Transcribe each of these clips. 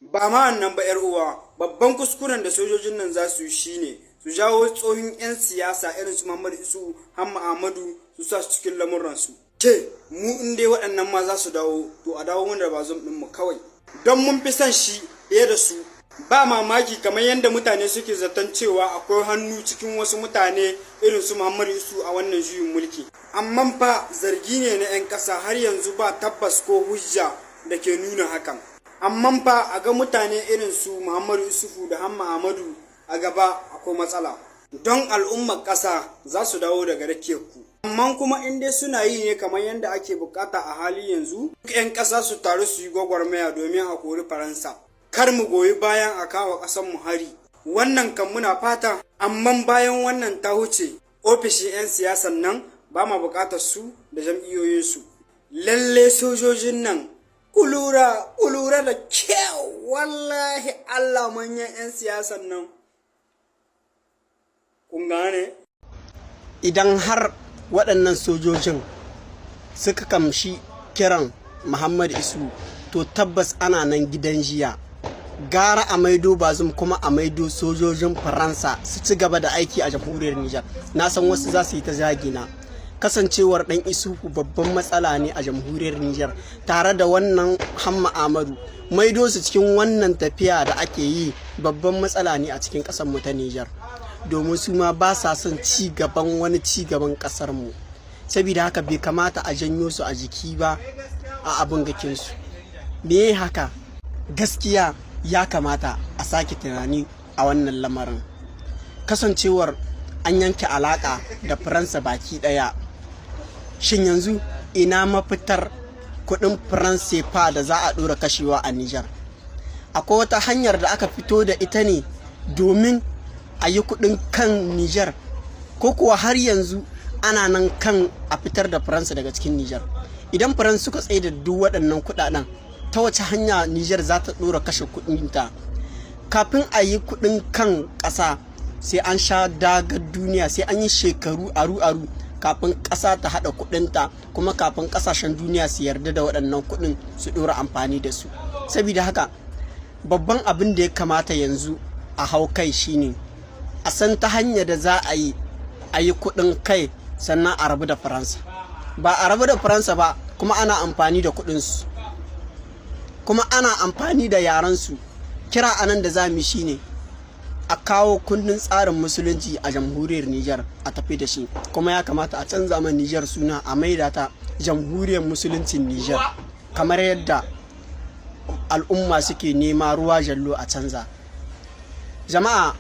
Ba ma nan ba 'yar uwa, babban kuskuren da sojojin nan za su yi shine su jawo tsohon 'yan siyasa irin su Muhammadu Isu, Hamma Ahmadu su sa su cikin lamuransu. Ce, mu in dai waɗannan ma za su dawo, to a dawo mana da bazum ɗinmu kawai. Don mun fi son shi fiye da su. Ba mamaki kamar yadda mutane suke zaton cewa akwai hannu cikin wasu mutane irin su Muhammadu Isu a wannan juyin mulki. Amma fa zargi ne na 'yan ƙasa har yanzu ba tabbas ko hujja da ke nuna hakan. Amma fa a ga mutane irin su Muhammadu Isufu da Hamma Ahmadu a gaba akwai matsala. Don al'ummar ƙasa za su dawo daga rakiyar ku. Amma kuma in dai suna yi ne kamar yadda ake bukata a hali yanzu, duk 'yan ƙasa su taru su yi gwagwarmaya domin a kori Faransa. Kar mu goyi bayan a kawo ƙasar mu hari. Wannan kan muna fata, amma bayan wannan ta wuce, ofishin 'yan siyasan nan ba ma buƙatar su da jam'iyyoyinsu. Lalle sojojin nan kulura da kyau, wallahi Allah manyan 'yan siyasan nan. Kun gane? Idan har waɗannan sojojin suka kamshi kiran Muhammad Isu, to tabbas ana nan gidan jiya. Gara a maido bazum kuma a maido sojojin Faransa su ci gaba da aiki a jamhuriyar Nijar. Na san wasu za su yi ta zagina. Kasancewar ɗan Isufu babban matsala ne a jamhuriyar Nijar, tare da wannan Hamma Ahmadu. Maido su cikin wannan tafiya da ake yi babban matsala ne a cikin ƙasar mu ta Nijar. Domin su ma ba sa son ci gaban wani ci gaban ƙasar mu. Saboda haka bai kamata a janyo su a jiki ba a abin gakinsu. Me haka? Gaskiya ya kamata a sake tunani a wannan lamarin. Kasancewar an yanke alaka da Faransa baki daya, shin yanzu ina mafitar kudin Faransa da za a dora kashewa a Nijar? Akwai wata hanyar da aka fito da ita ne domin a yi kudin kan Nijar, ko kuwa har yanzu ana nan kan a fitar da Faransa daga cikin Nijar? Idan Faransa suka tsaye da duk waɗannan kudaden, ta wace hanya Nijar za ta ɗora kashe kuɗinta? Kafin a yi kuɗin kan ƙasa sai an sha dagar duniya, sai an yi shekaru aru-aru kafin ƙasa ta haɗa kuɗinta, kuma kafin ƙasashen duniya su yarda da waɗannan kuɗin su ɗora amfani da su. Saboda haka babban abin da ya kamata yanzu a hau kai shine a san ta hanyar da za a yi kuɗin kai sannan a rabu da Faransa. Ba a rabu da Faransa ba kuma ana amfani da kuɗinsu, kuma ana amfani da yaransu. Kira anan da zamu shine a kawo kundin tsarin musulunci a jamhuriyar Nijar a tafi da shi, kuma ya kamata a canza man Nijar suna a maida ta jamhuriyar musuluncin Nijar, kamar yadda al'umma suke nema ruwa jallo a canza. Jama'a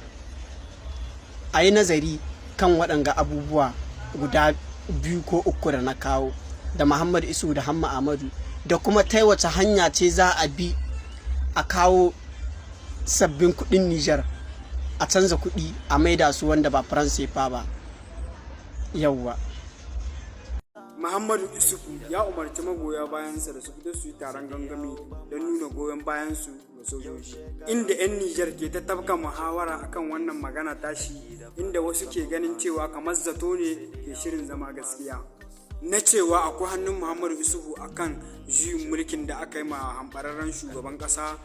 a yi nazari kan waɗanga abubuwa guda 2 ko 3 da na kawo, da Muhammad Isu da Hamma Ahmadu, da kuma ta wace hanya ce za a bi a kawo sabbin kuɗin Nijar, a canza kuɗi a maida su wanda ba Faransa ba. Yawwa. Muhammadu Isufu ya umarci magoya bayansa da su fito su yi taron gangami don nuna goyon bayansu ga sojoji, inda 'yan Nijar ke ta tafka muhawara akan wannan magana tashi, inda wasu ke ganin cewa kamar zato ne ke shirin zama gaskiya, na cewa akwai hannun Muhammadu Isufu akan juyin mulkin da aka yi ma hambararren shugaban ƙasa